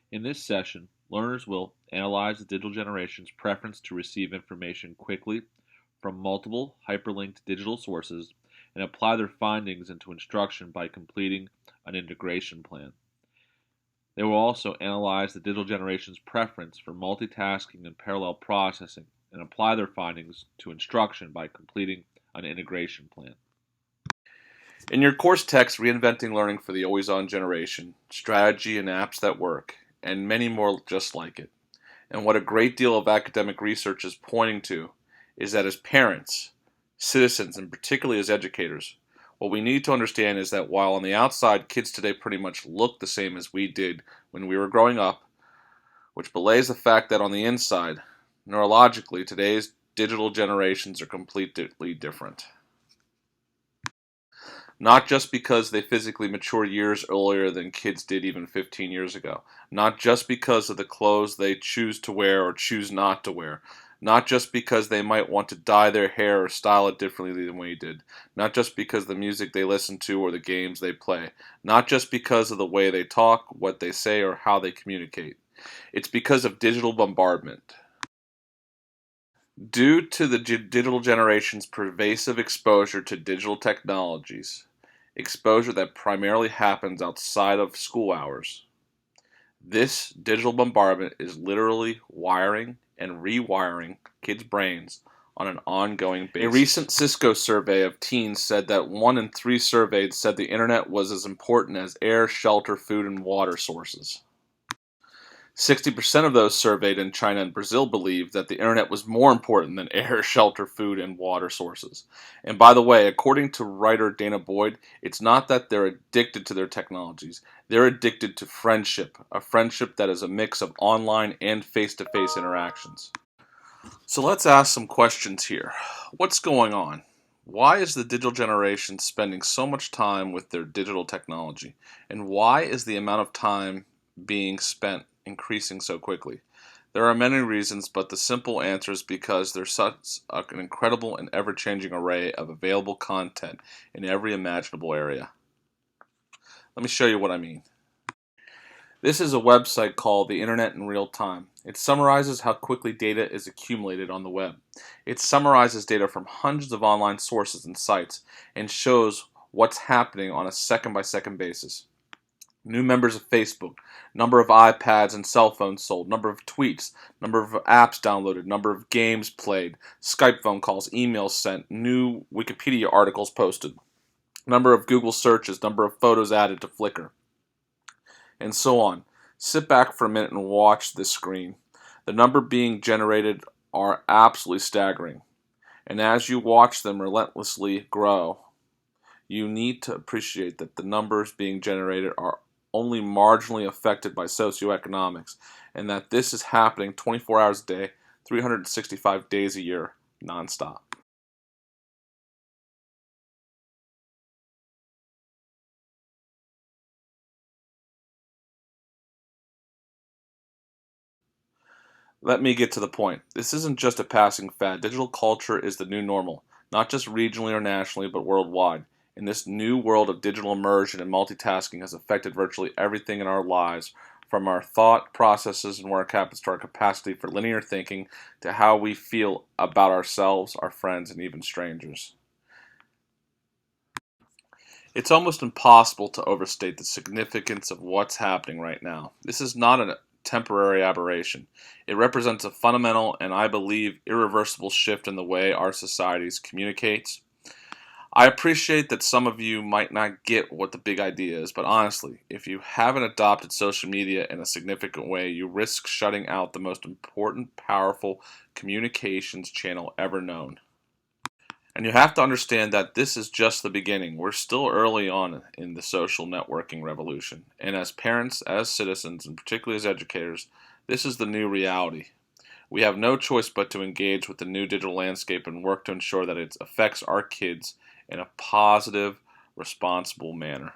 In this session, learners will analyze the digital generation's preference to receive information quickly from multiple hyperlinked digital sources and apply their findings into instruction by completing an integration plan. They will also analyze the digital generation's preference for multitasking and parallel processing and apply their findings to instruction by completing an integration plan. In your course text, Reinventing Learning for the Always-On Generation, Strategy and Apps That Work, and many more just like it. And what a great deal of academic research is pointing to is that as parents, citizens, and particularly as educators, what we need to understand is that while on the outside kids today pretty much look the same as we did when we were growing up, which belays the fact that on the inside, neurologically, today's digital generations are completely different. Not just because they physically mature years earlier than kids did even 15 years ago. Not just because of the clothes they choose to wear or choose not to wear. Not just because they might want to dye their hair or style it differently than we did. Not just because of the music they listen to or the games they play. Not just because of the way they talk, what they say, or how they communicate. It's because of digital bombardment. Due to the digital generation's pervasive exposure to digital technologies, exposure that primarily happens outside of school hours, this digital bombardment is literally wiring and rewiring kids' brains on an ongoing basis. A recent Cisco survey of teens said that 1 in 3 surveyed said the internet was as important as air, shelter, food, and water sources. 60% of those surveyed in China and Brazil believed that the internet was more important than air, shelter, food, and water sources. And by the way, according to writer Dana Boyd, it's not that they're addicted to their technologies. They're addicted to friendship, a friendship that is a mix of online and face-to-face interactions. So let's ask some questions here. What's going on? Why is the digital generation spending so much time with their digital technology? And why is the amount of time being spent increasing so quickly? There are many reasons, but the simple answer is because there's such an incredible and ever-changing array of available content in every imaginable area. Let me show you what I mean. This is a website called The Internet in Real Time. It summarizes how quickly data is accumulated on the web. It summarizes data from hundreds of online sources and sites and shows what's happening on a second-by-second basis. New members of Facebook, number of iPads and cell phones sold, number of tweets, number of apps downloaded, number of games played, Skype phone calls, emails sent, new Wikipedia articles posted, number of Google searches, number of photos added to Flickr, and so on. Sit back for a minute and watch this screen. The number being generated are absolutely staggering. And as you watch them relentlessly grow, you need to appreciate that the numbers being generated are only marginally affected by socioeconomics, and that this is happening 24 hours a day, 365 days a year, nonstop. Let me get to the point. This isn't just a passing fad. Digital culture is the new normal, not just regionally or nationally, but worldwide. And this new world of digital immersion and multitasking has affected virtually everything in our lives, from our thought processes and work habits to our capacity for linear thinking to how we feel about ourselves, our friends, and even strangers. It's almost impossible to overstate the significance of what's happening right now. This is not a temporary aberration. It represents a fundamental and, I believe, irreversible shift in the way our societies communicates. I appreciate that some of you might not get what the big idea is, but honestly, if you haven't adopted social media in a significant way, you risk shutting out the most important, powerful communications channel ever known. And you have to understand that this is just the beginning. We're still early on in the social networking revolution. And as parents, as citizens, and particularly as educators, this is the new reality. We have no choice but to engage with the new digital landscape and work to ensure that it affects our kids in a positive, responsible manner.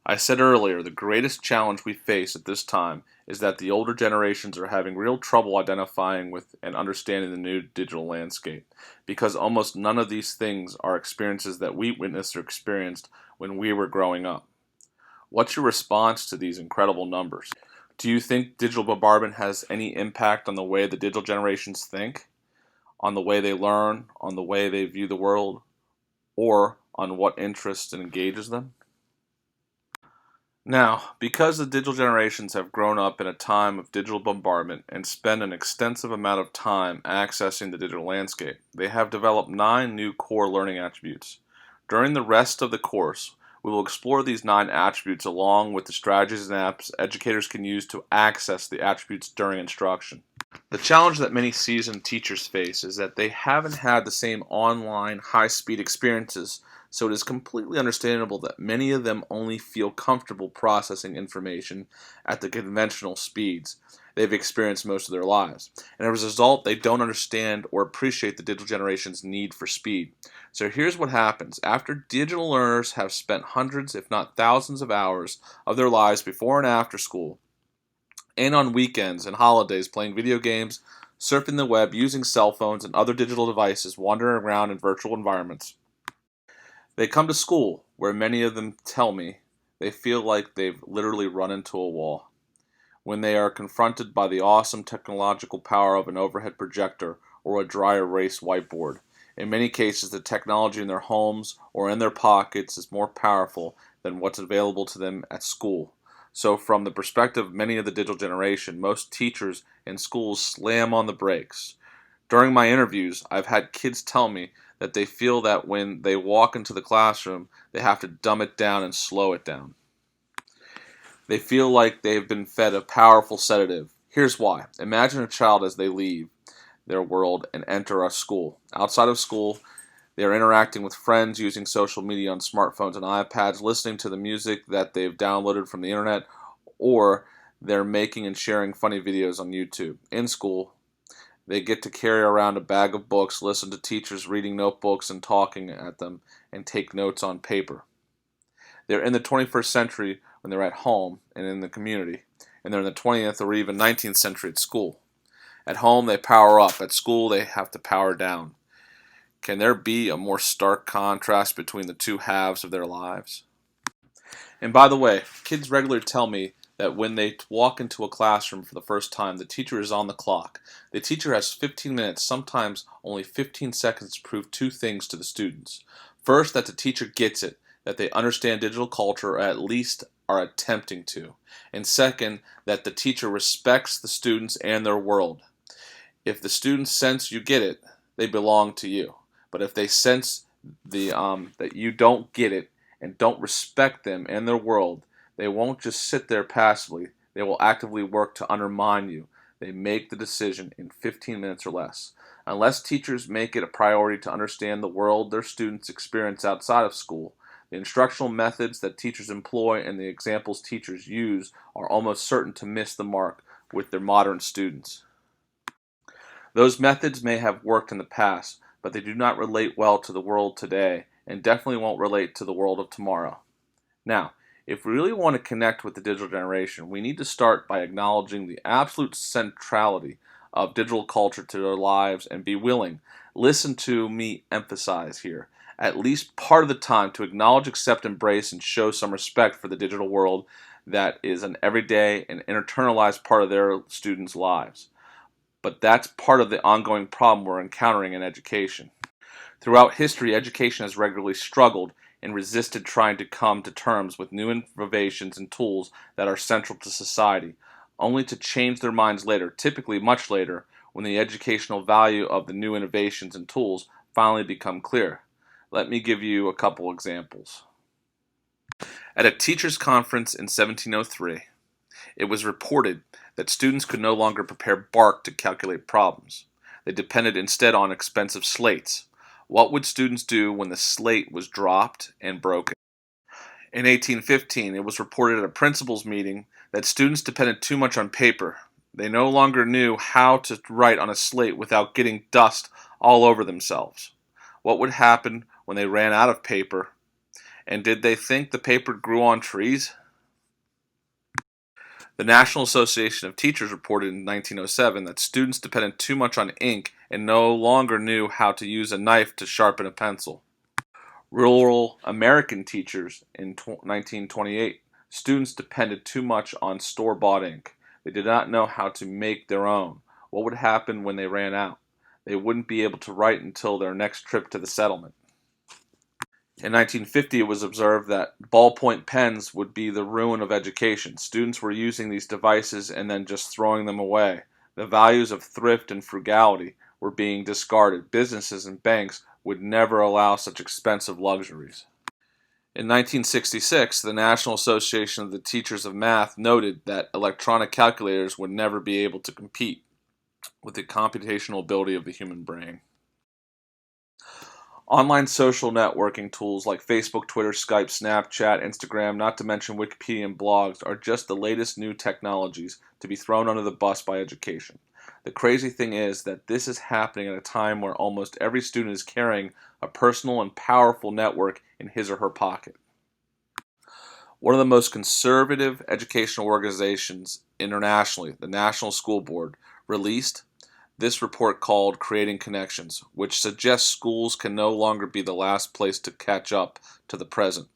I said earlier, the greatest challenge we face at this time is that the older generations are having real trouble identifying with and understanding the new digital landscape, because almost none of these things are experiences that we witnessed or experienced when we were growing up. What's your response to these incredible numbers? Do you think digital bombardment has any impact on the way the digital generations think, on the way they learn, on the way they view the world, or on what interests and engages them? Now, because the digital generations have grown up in a time of digital bombardment and spend an extensive amount of time accessing the digital landscape, they have developed 9 new core learning attributes. During the rest of the course, we will explore these 9 attributes along with the strategies and apps educators can use to access the attributes during instruction. The challenge that many seasoned teachers face is that they haven't had the same online high-speed experiences, so it is completely understandable that many of them only feel comfortable processing information at the conventional speeds they've experienced most of their lives. And as a result, they don't understand or appreciate the digital generation's need for speed. So here's what happens. After digital learners have spent hundreds, if not thousands of hours of their lives before and after school, and on weekends and holidays playing video games, surfing the web, using cell phones and other digital devices, wandering around in virtual environments. They come to school, where many of them tell me they feel like they've literally run into a wall. When they are confronted by the awesome technological power of an overhead projector or a dry erase whiteboard, in many cases the technology in their homes or in their pockets is more powerful than what's available to them at school. So from the perspective of many of the digital generation, most teachers in schools slam on the brakes. During my interviews, I've had kids tell me that they feel that when they walk into the classroom, they have to dumb it down and slow it down. They feel like they've been fed a powerful sedative. Here's why. Imagine a child as they leave their world and enter a school. Outside of school, they are interacting with friends using social media on smartphones and iPads, listening to the music that they've downloaded from the internet, or they're making and sharing funny videos on YouTube. In school, they get to carry around a bag of books, listen to teachers reading notebooks and talking at them, and take notes on paper. They're in the 21st century when they're at home and in the community, and they're in the 20th or even 19th century at school. At home, they power up. At school, they have to power down. Can there be a more stark contrast between the two halves of their lives? And by the way, kids regularly tell me that when they walk into a classroom for the first time, the teacher is on the clock. The teacher has 15 minutes, sometimes only 15 seconds to prove 2 things to the students. First, that the teacher gets it, that they understand digital culture or at least are attempting to. And second, that the teacher respects the students and their world. If the students sense you get it, they belong to you. But if they sense that you don't get it and don't respect them and their world, they won't just sit there passively. They will actively work to undermine you. They make the decision in 15 minutes or less. Unless teachers make it a priority to understand the world their students experience outside of school, the instructional methods that teachers employ and the examples teachers use are almost certain to miss the mark with their modern students. Those methods may have worked in the past, but they do not relate well to the world today and definitely won't relate to the world of tomorrow. Now, if we really want to connect with the digital generation, we need to start by acknowledging the absolute centrality of digital culture to their lives and be willing, listen to me emphasize here, at least part of the time to acknowledge, accept, embrace, and show some respect for the digital world that is an everyday and internalized part of their students' lives. But that's part of the ongoing problem we're encountering in education. Throughout history, education has regularly struggled and resisted trying to come to terms with new innovations and tools that are central to society, only to change their minds later, typically much later, when the educational value of the new innovations and tools finally become clear. Let me give you a couple examples. At a teachers' conference in 1703, it was reported that students could no longer prepare bark to calculate problems. They depended instead on expensive slates. What would students do when the slate was dropped and broken? In 1815, it was reported at a principals meeting that students depended too much on paper. They no longer knew how to write on a slate without getting dust all over themselves. What would happen when they ran out of paper? And did they think the paper grew on trees? The National Association of Teachers reported in 1907 that students depended too much on ink and no longer knew how to use a knife to sharpen a pencil. Rural American teachers in 1928, students depended too much on store-bought ink. They did not know how to make their own. What would happen when they ran out? They wouldn't be able to write until their next trip to the settlement. In 1950, it was observed that ballpoint pens would be the ruin of education. Students were using these devices and then just throwing them away. The values of thrift and frugality were being discarded. Businesses and banks would never allow such expensive luxuries. In 1966, the National Association of the Teachers of Math noted that electronic calculators would never be able to compete with the computational ability of the human brain. Online social networking tools like Facebook, Twitter, Skype, Snapchat, Instagram, not to mention Wikipedia and blogs, are just the latest new technologies to be thrown under the bus by education. The crazy thing is that this is happening at a time where almost every student is carrying a personal and powerful network in his or her pocket. One of the most conservative educational organizations internationally, the National School Board, released this report called Creating Connections, which suggests schools can no longer be the last place to catch up to the present.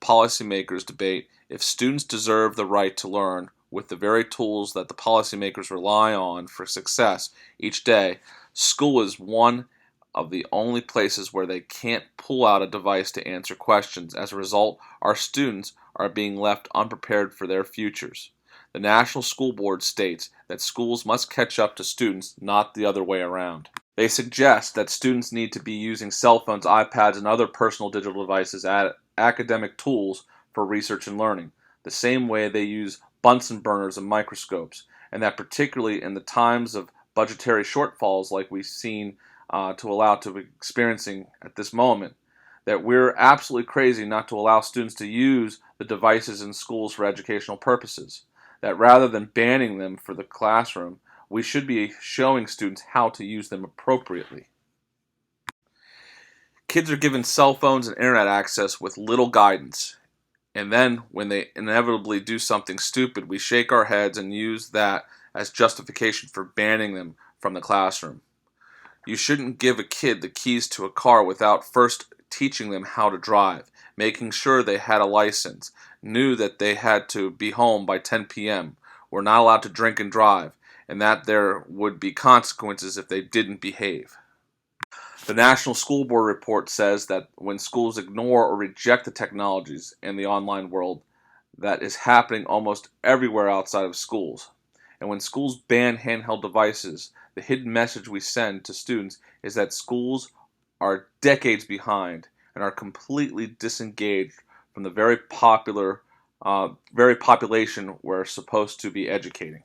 Policymakers debate if students deserve the right to learn with the very tools that the policymakers rely on for success each day. School is one of the only places where they can't pull out a device to answer questions. As a result, our students are being left unprepared for their futures. The National School Board states that schools must catch up to students, not the other way around. They suggest that students need to be using cell phones, iPads, and other personal digital devices as academic tools for research and learning, the same way they use Bunsen burners and microscopes, and that particularly in the times of budgetary shortfalls like we've seen to allow to be experiencing at this moment, that we're absolutely crazy not to allow students to use the devices in schools for educational purposes. That rather than banning them for the classroom, we should be showing students how to use them appropriately. Kids are given cell phones and internet access with little guidance, and then when they inevitably do something stupid, we shake our heads and use that as justification for banning them from the classroom. You shouldn't give a kid the keys to a car without first teaching them how to drive, making sure they had a license, knew that they had to be home by 10 p.m., were not allowed to drink and drive, and that there would be consequences if they didn't behave. The National School Board report says that when schools ignore or reject the technologies in the online world, that is happening almost everywhere outside of schools. And when schools ban handheld devices, the hidden message we send to students is that schools are decades behind and are completely disengaged from the very population we're supposed to be educating.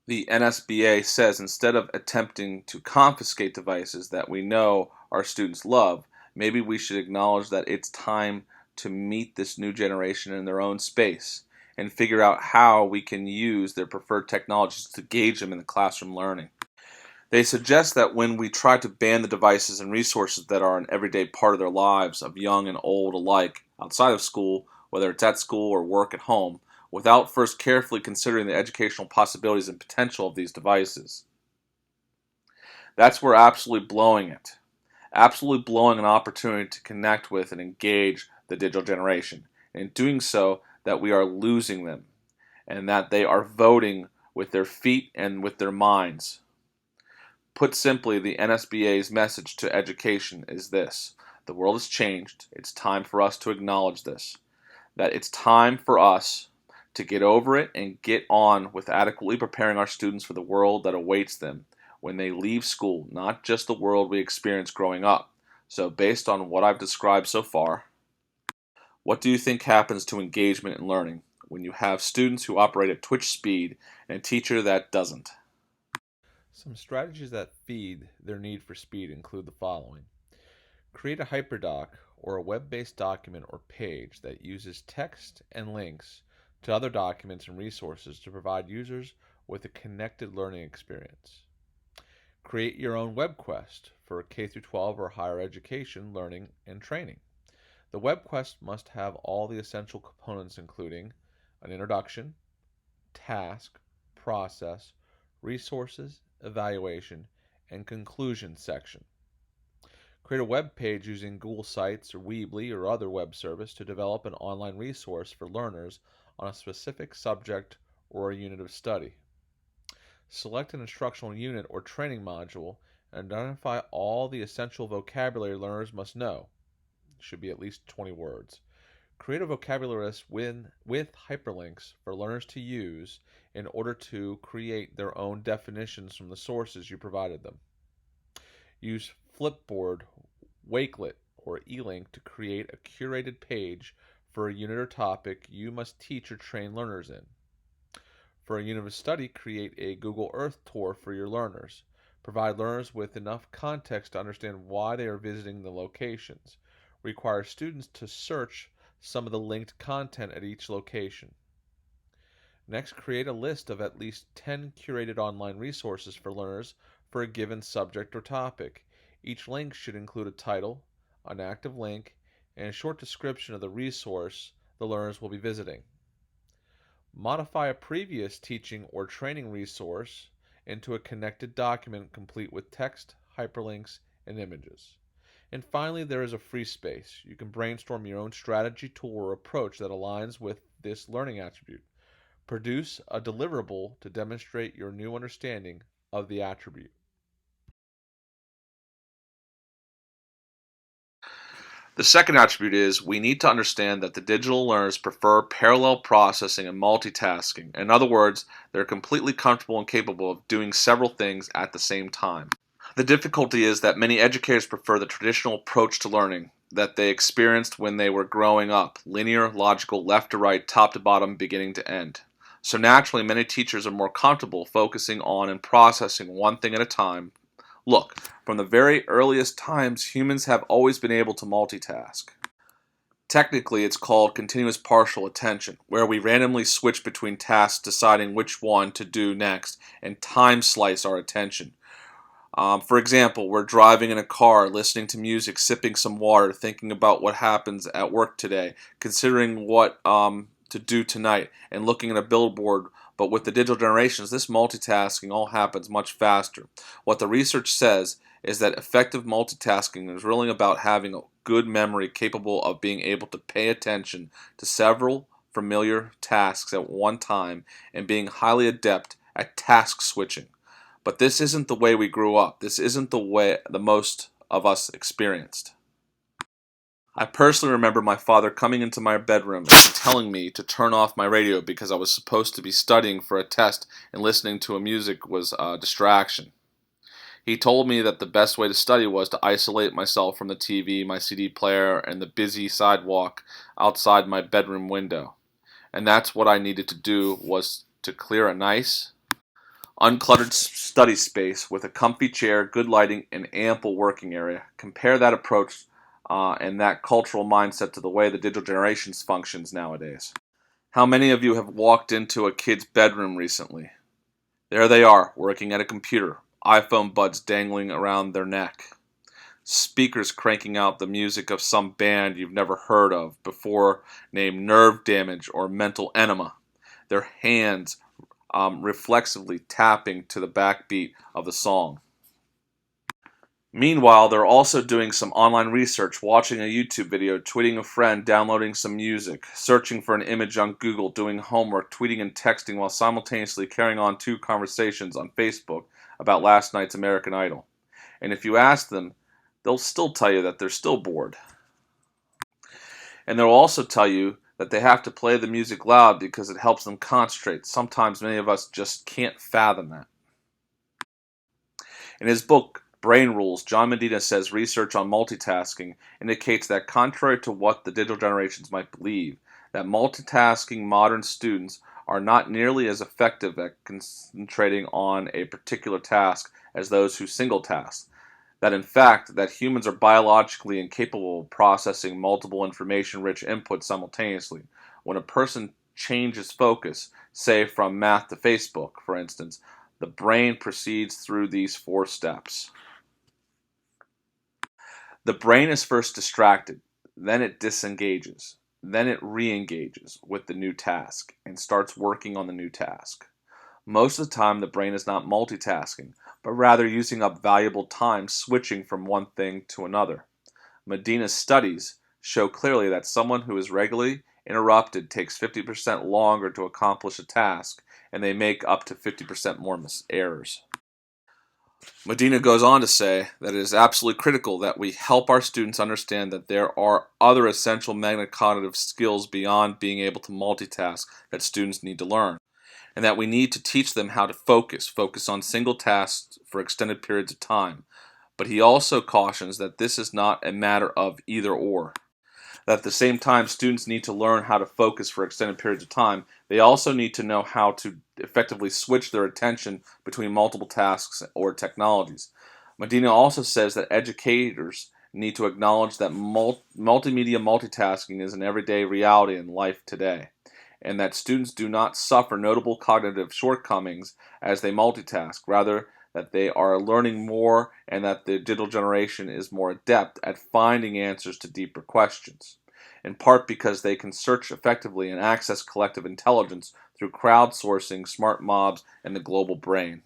The NSBA says instead of attempting to confiscate devices that we know our students love, maybe we should acknowledge that it's time to meet this new generation in their own space and figure out how we can use their preferred technologies to engage them in the classroom learning. They suggest that when we try to ban the devices and resources that are an everyday part of their lives, of young and old alike, outside of school, whether it's at school or work at home, without first carefully considering the educational possibilities and potential of these devices. That's where absolutely blowing it. Absolutely blowing an opportunity to connect with and engage the digital generation. And in doing so, that we are losing them, and that they are voting with their feet and with their minds. Put simply, the NSBA's message to education is this: the world has changed. It's time for us to acknowledge this. That it's time for us to get over it and get on with adequately preparing our students for the world that awaits them when they leave school, not just the world we experienced growing up. So based on what I've described so far, what do you think happens to engagement and learning when you have students who operate at Twitch speed and a teacher that doesn't? Some strategies that feed their need for speed include the following. Create a hyperdoc or a web-based document or page that uses text and links to other documents and resources to provide users with a connected learning experience. Create your own web quest for K-12 or higher education learning and training. The web quest must have all the essential components including an introduction, task, process, resources, evaluation, and conclusion section. Create a web page using Google Sites or Weebly or other web service to develop an online resource for learners on a specific subject or a unit of study. Select an instructional unit or training module and identify all the essential vocabulary learners must know. It should be at least 20 words. Create a vocabulary list with hyperlinks for learners to use in order to create their own definitions from the sources you provided them. Use Flipboard, Wakelet, or eLink to create a curated page for a unit or topic you must teach or train learners in. For a unit of study, create a Google Earth tour for your learners. Provide learners with enough context to understand why they are visiting the locations. Require students to search some of the linked content at each location. Next, create a list of at least 10 curated online resources for learners for a given subject or topic. Each link should include a title, an active link, and a short description of the resource the learners will be visiting. Modify a previous teaching or training resource into a connected document complete with text, hyperlinks, and images. And finally, there is a free space. You can brainstorm your own strategy, tool, or approach that aligns with this learning attribute. Produce a deliverable to demonstrate your new understanding of the attribute. The second attribute is we need to understand that the digital learners prefer parallel processing and multitasking. In other words, they're completely comfortable and capable of doing several things at the same time. The difficulty is that many educators prefer the traditional approach to learning that they experienced when they were growing up, linear, logical, left to right, top to bottom, beginning to end. So naturally, many teachers are more comfortable focusing on and processing one thing at a time. Look, from the very earliest times, humans have always been able to multitask. Technically, it's called continuous partial attention, where we randomly switch between tasks deciding which one to do next and time slice our attention. For example, we're driving in a car, listening to music, sipping some water, thinking about what happens at work today, considering what to do tonight, and looking at a billboard. But with the digital generations, this multitasking all happens much faster. What the research says is that effective multitasking is really about having a good memory capable of being able to pay attention to several familiar tasks at one time and being highly adept at task switching. But this isn't the way we grew up. This isn't the way the most of us experienced. I personally remember my father coming into my bedroom and telling me to turn off my radio because I was supposed to be studying for a test and listening to music was a distraction. He told me that the best way to study was to isolate myself from the TV, my CD player, and the busy sidewalk outside my bedroom window. And that's what I needed to do, was to clear a nice, uncluttered study space with a comfy chair, good lighting, and ample working area. Compare that approach and that cultural mindset to the way the digital generations functions nowadays. How many of you have walked into a kid's bedroom recently? There they are, working at a computer, iPhone buds dangling around their neck, speakers cranking out the music of some band you've never heard of before named Nerve Damage or Mental Enema. Their hands reflexively tapping to the backbeat of the song. Meanwhile, they're also doing some online research, watching a YouTube video, tweeting a friend, downloading some music, searching for an image on Google, doing homework, tweeting and texting while simultaneously carrying on 2 conversations on Facebook about last night's American Idol. And if you ask them, they'll still tell you that they're still bored. And they'll also tell you that they have to play the music loud because it helps them concentrate. Sometimes many of us just can't fathom that. In his book, Brain Rules, John Medina says research on multitasking indicates that contrary to what the digital generations might believe, that multitasking modern students are not nearly as effective at concentrating on a particular task as those who single task. That in fact, that humans are biologically incapable of processing multiple information-rich inputs simultaneously. When a person changes focus, say from math to Facebook, for instance, the brain proceeds through these 4 steps. The brain is first distracted, then it disengages, then it re-engages with the new task and starts working on the new task. Most of the time, the brain is not multitasking, but rather using up valuable time switching from one thing to another. Medina's studies show clearly that someone who is regularly interrupted takes 50% longer to accomplish a task, and they make up to 50% more errors. Medina goes on to say that it is absolutely critical that we help our students understand that there are other essential metacognitive skills beyond being able to multitask that students need to learn, and that we need to teach them how to focus on single tasks for extended periods of time. But he also cautions that this is not a matter of either or. That at the same time students need to learn how to focus for extended periods of time, they also need to know how to effectively switch their attention between multiple tasks or technologies. Medina also says that educators need to acknowledge that multimedia multitasking is an everyday reality in life today, and that students do not suffer notable cognitive shortcomings as they multitask. Rather, that they are learning more and that the digital generation is more adept at finding answers to deeper questions, in part because they can search effectively and access collective intelligence through crowdsourcing, smart mobs, and the global brain.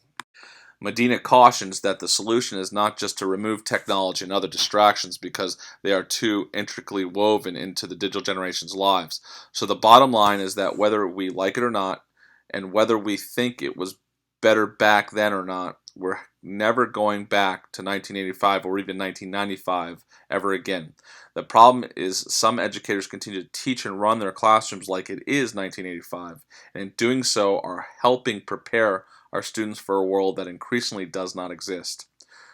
Medina cautions that the solution is not just to remove technology and other distractions because they are too intricately woven into the digital generation's lives. So the bottom line is that whether we like it or not, and whether we think it was better back then or not, we're never going back to 1985 or even 1995 ever again. The problem is some educators continue to teach and run their classrooms like it is 1985, and in doing so are helping prepare our students for a world that increasingly does not exist.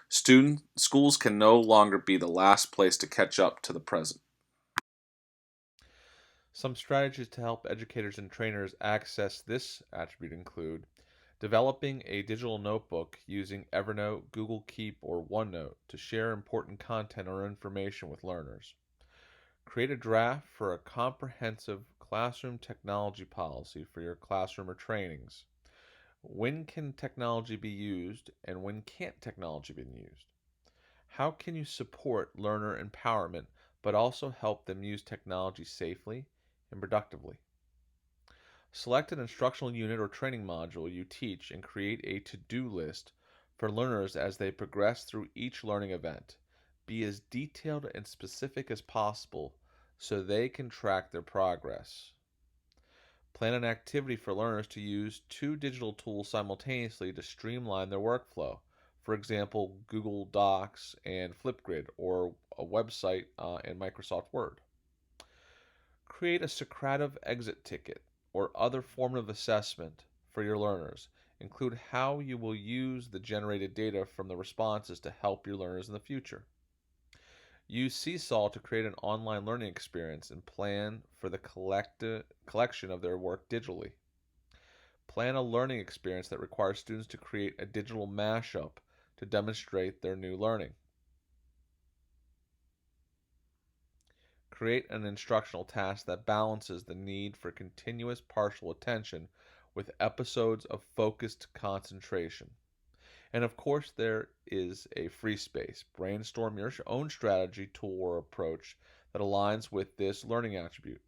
Schools can no longer be the last place to catch up to the present. Some strategies to help educators and trainers access this attribute include developing a digital notebook using Evernote, Google Keep, or OneNote to share important content or information with learners. Create a draft for a comprehensive classroom technology policy for your classroom or trainings. When can technology be used and when can't technology be used? How can you support learner empowerment but also help them use technology safely and productively? Select an instructional unit or training module you teach and create a to-do list for learners as they progress through each learning event. Be as detailed and specific as possible so they can track their progress. Plan an activity for learners to use two digital tools simultaneously to streamline their workflow. For example, Google Docs and Flipgrid, or a website and Microsoft Word. Create a Socrative exit ticket or other formative assessment for your learners. Include how you will use the generated data from the responses to help your learners in the future. Use Seesaw to create an online learning experience and plan for the collection of their work digitally. Plan a learning experience that requires students to create a digital mashup to demonstrate their new learning. Create an instructional task that balances the need for continuous partial attention with episodes of focused concentration. And of course, there is a free space. Brainstorm your own strategy, tool, or approach that aligns with this learning attribute.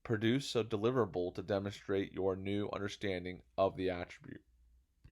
Produce a deliverable to demonstrate your new understanding of the attribute.